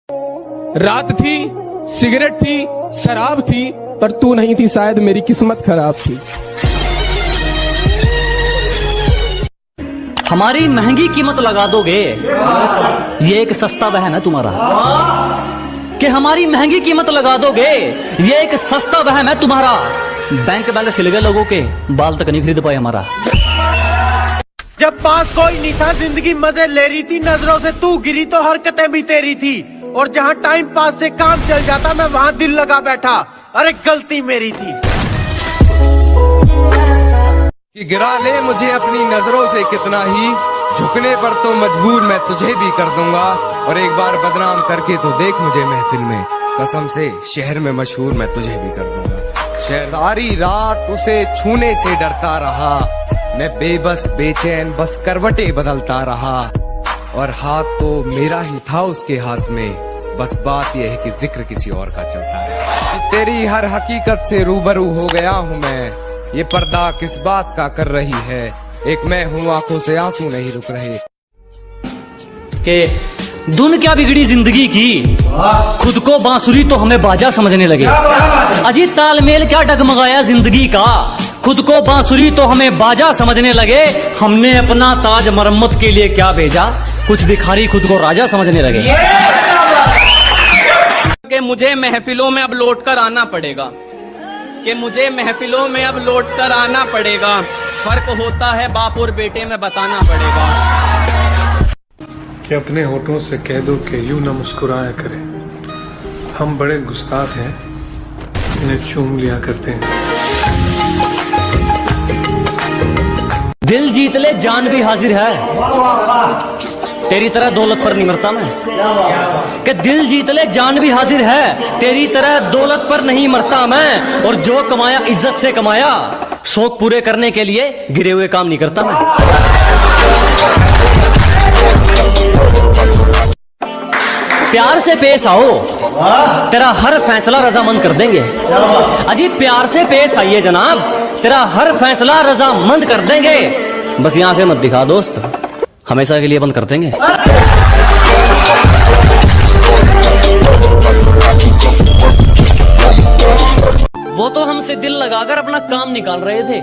रात थी, सिगरेट थी, शराब थी, पर तू नहीं थी, शायद मेरी किस्मत खराब थी। हमारी महंगी कीमत लगा दोगे, ये एक सस्ता बहन है तुम्हारा। कि हमारी महंगी कीमत लगा दोगे, ये एक सस्ता वहम है तुम्हारा। बैंक बैलेंस हिल गए लोगों के, बाल तक नहीं खरीद पाए हमारा। जब पास कोई नहीं था, जिंदगी मजे ले रही थी, नजरों से तू गिरी तो हरकतें भी तेरी थी। और जहाँ टाइम पास से काम चल जाता, मैं वहाँ दिल लगा बैठा, अरे गलती मेरी थी। कि गिरा ले मुझे अपनी नजरों से कितना ही, झुकने पर तो मजबूर मैं तुझे भी कर दूंगा। और एक बार बदनाम करके तो देख मुझे महफिल में, कसम से शहर में मशहूर मैं तुझे भी कर दूंगा। शहर सारी रात उसे छूने से डरता रहा, मैं बेबस बेचैन बस करवटें बदलता रहा। और हाथ तो मेरा ही था उसके हाथ में, बस बात यह है कि जिक्र किसी और का चलता है। तेरी हर हकीकत से रूबरू हो गया हूँ मैं, ये पर्दा किस बात का कर रही है। एक मैं हूँ, आंखों से आंसू नहीं रुक रहे। के धुन क्या बिगड़ी जिंदगी की, खुद को बांसुरी तो हमें बाजा समझने लगे। अजी तालमेल क्या डगमगाया जिंदगी का, खुद को बांसुरी तो हमें बाजा समझने लगे। हमने अपना ताज मरम्मत के लिए क्या भेजा, कुछ भिखारी खुद को राजा समझने लगे। कि मुझे महफिलों में अब लौट कर आना पड़ेगा, कि मुझे महफिलों में अब लौट कर आना पड़ेगा। फर्क होता है बाप और बेटे में बताना पड़ेगा। कि अपने होठों से कह दो कि यूं न मुस्कुराया करें, हम बड़े गुस्ताख हैं, इन्हें चूम लिया करते हैं। दिल जीत ले जान भी हाजिर है, तेरी तरह दौलत पर नहीं मरता मैं। कि दिल जीत ले जान भी हाजिर है, तेरी तरह दौलत पर नहीं मरता मैं। और जो कमाया इज्जत से कमाया, शौक पूरे करने के लिए गिरे हुए काम नहीं करता मैं। प्यार से पेश आओ, तेरा हर फैसला रजामंद कर देंगे। अजी प्यार से पेश आइए जनाब, तेरा हर फैसला रजामंद कर देंगे। बस ये आंखें मत दिखा दोस्त, हमेशा के लिए बंद कर देंगे। वो तो हमसे दिल लगाकर अपना काम निकाल रहे थे,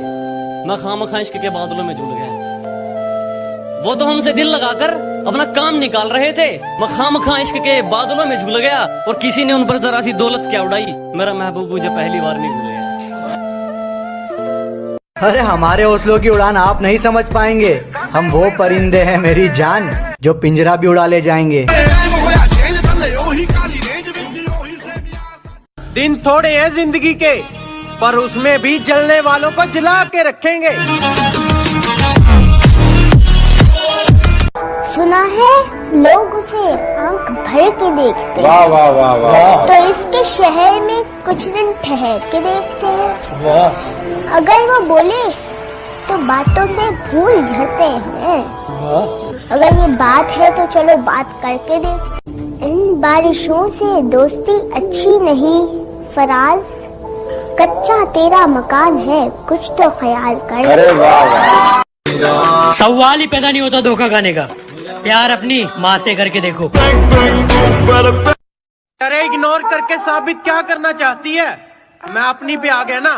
मैं खामखा इश्क के बादलों में झूल गया। वो तो हमसे दिल लगाकर अपना काम निकाल रहे थे, मैं खामखा इश्क के बादलों में झूल गया। और किसी ने उन पर जरा सी दौलत क्या उड़ाई, मेरा महबूब मुझे पहली बार नहीं भूल गया। अरे हमारे हौसलों की उड़ान आप नहीं समझ पाएंगे, हम वो परिंदे हैं मेरी जान, जो पिंजरा भी उड़ा ले जाएंगे। दिन थोड़े हैं जिंदगी के, पर उसमें भी जलने वालों को जला के रखेंगे। सुना है लोग उसे आंख भर के देखते हैं। वाह वाह वाह वाह। तो इसके शहर में कुछ दिन ठहर के देखते हैं। वाह। अगर वो बोले तो बातों से भूल जाते हैं। अगर ये बात है तो चलो बात करके देख। इन बारिशों से दोस्ती अच्छी नहीं फराज, कच्चा तेरा मकान है, कुछ तो ख्याल कर। अरे वाह वाह। सवाल ही पैदा नहीं होता धोखा खाने का, प्यार अपनी माँ से करके देखो। अरे इग्नोर करके साबित क्या करना चाहती है, मैं अपनी पे आ गया ना,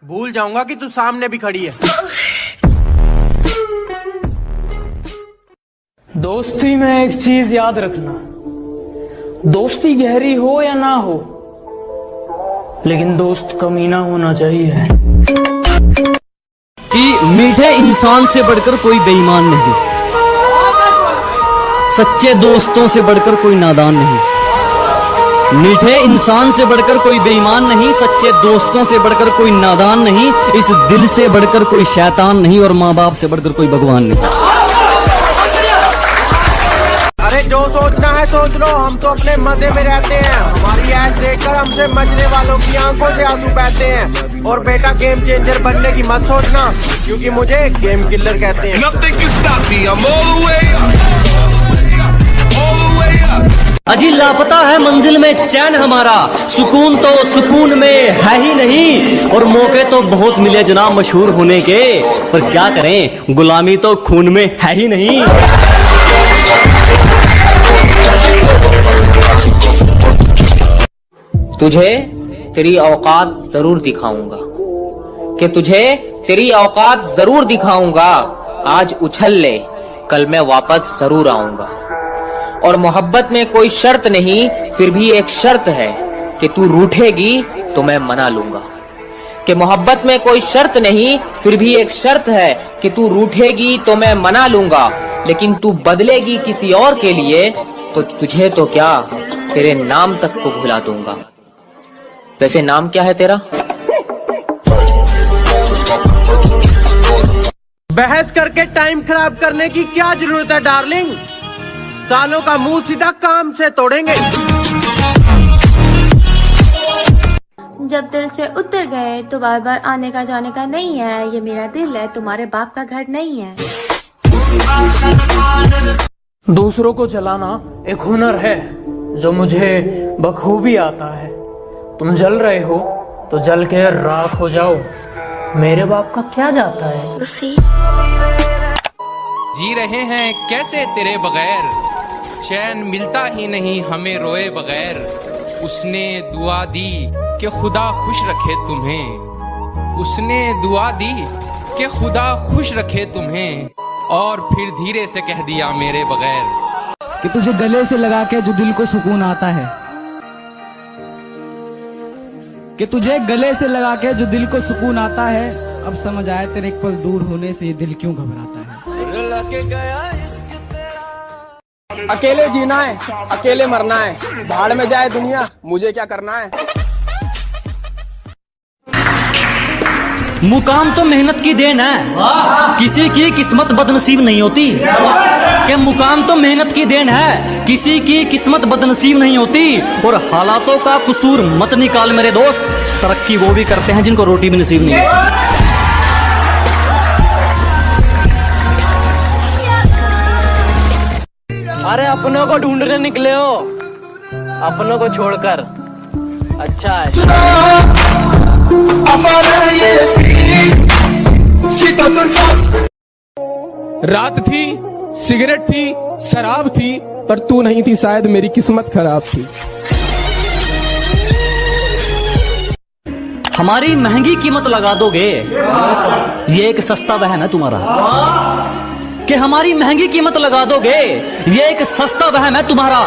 भूल जाऊंगा कि तू सामने भी खड़ी है। दोस्ती में एक चीज याद रखना, दोस्ती गहरी हो या ना हो, लेकिन दोस्त कमीना होना चाहिए। कि मीठे इंसान से बढ़कर कोई बेईमान नहीं, सच्चे दोस्तों से बढ़कर कोई नादान नहीं। मीठे इंसान से बढ़कर कोई बेईमान नहीं, सच्चे दोस्तों से बढ़कर कोई नादान नहीं, इस दिल से बढ़कर कोई शैतान नहीं, और माँ बाप से बढ़कर कोई भगवान नहीं। अरे जो सोचना है सोच लो, हम तो अपने मजे में रहते हैं। हमारी ऐश देखकर हमसे मचने वालों की आंखों से आंसू बहते हैं। और बेटा गेम चेंजर बनने की मत सोचना, क्योंकि मुझे गेम किलर कहते हैं। अजी लापता है मंजिल में चैन हमारा, सुकून तो सुकून में है ही नहीं। और मौके तो बहुत मिले जनाब मशहूर होने के, पर क्या करें गुलामी तो खून में है ही नहीं। तुझे तेरी औकात जरूर दिखाऊंगा, कि तुझे तेरी औकात जरूर दिखाऊंगा। आज उछल ले, कल मैं वापस जरूर आऊंगा। और मोहब्बत में कोई शर्त नहीं, फिर भी एक शर्त है कि तू रूठेगी तो मैं मना लूंगा। कि मोहब्बत में कोई शर्त नहीं, फिर भी एक शर्त है कि तू रूठेगी तो मैं मना लूंगा। लेकिन तू बदलेगी किसी और के लिए तो तुझे तो क्या, तेरे नाम तक को भुला दूंगा। वैसे नाम क्या है तेरा? बहस करके टाइम खराब करने की क्या जरूरत है डार्लिंग? सालों का मुंह सीधा काम से तोड़ेंगे। जब दिल से उतर गए तो बार बार आने का जाने का नहीं है। ये मेरा दिल है, तुम्हारे बाप का घर नहीं है। दूसरों को जलाना एक हुनर है जो मुझे बखूबी आता है। तुम जल रहे हो तो जल के राख हो जाओ, मेरे बाप का क्या जाता है। जी रहे हैं कैसे तेरे बगैर, चैन मिलता ही नहीं हमें रोए बगैर। उसने दुआ दी कि खुदा खुश रखे तुम्हें, उसने दुआ दी कि खुदा खुश रखे तुम्हें, और फिर धीरे से कह दिया मेरे बगैर कि तुझे गले से लगा के जो दिल को सुकून आता है, कि तुझे गले से लगा के जो दिल को सुकून आता है। अब समझ आया तेरे एक पल दूर होने से ये दिल क्यों घबराता है। अकेले जीना है, अकेले मरना है, भाड़ में जाए दुनिया, मुझे क्या करना है। मुकाम तो मेहनत की देन है, किसी की किस्मत बदनसीब नहीं होती। कि मुकाम तो मेहनत की देन है, किसी की किस्मत बदनसीब नहीं होती। और हालातों का कसूर मत निकाल मेरे दोस्त, तरक्की वो भी करते हैं जिनको रोटी भी नसीब नहीं होती। अरे अपनों को ढूंढने निकले हो, अपनों को छोड़कर। अच्छा है। रात थी, सिगरेट थी, शराब थी, पर तू नहीं थी, शायद मेरी किस्मत खराब थी। हमारी महंगी कीमत लगा दोगे, ये एक सस्ता वहम है तुम्हारा। कि हमारी महंगी कीमत लगा दोगे, ये एक सस्ता वहम है तुम्हारा।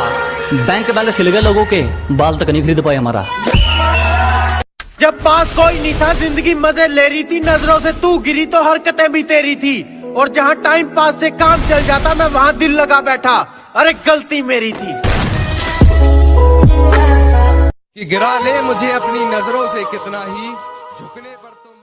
बैंक बैलेंस हिल गए लोगों के, बाल तक नहीं खरीद पाए हमारा। जब पास कोई नहीं था, जिंदगी मजे ले रही थी, नजरों से तू गिरी तो हरकतें भी तेरी थी। और जहाँ टाइम पास से काम चल जाता, मैं वहाँ दिल लगा बैठा। अरे गलती मेरी थी। कि गिरा ले मुझे अपनी नजरों से कितना ही, झुकने पर तो